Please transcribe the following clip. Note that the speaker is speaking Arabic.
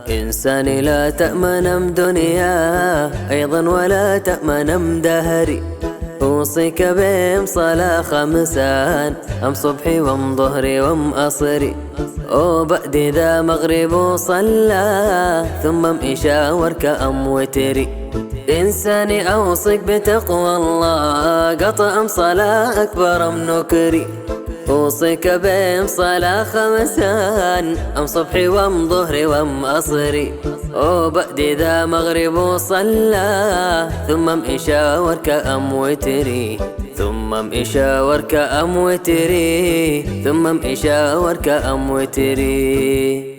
إنساني لا تأمن دنيا أيضا ولا تأمن دهري. أوصيك بهم صلاة خمسان أم صبحي وام ظهري وام أصري. وبعد ذا مغرب وصلى ثم ام إشاء وركا أم وتري. إنساني أوصيك بتقوى الله قطع أم صلاة أكبر أم نكري. أوصيك بهم صلاة خمسان أم صبحي وام ظهري وام أصري. وبعد ذا مغرب وصلى ثم ام إشاء وركا أم وتري. ثم ام إشاء وركا أم وتري. ثم ام إشاء وركا أم وتري.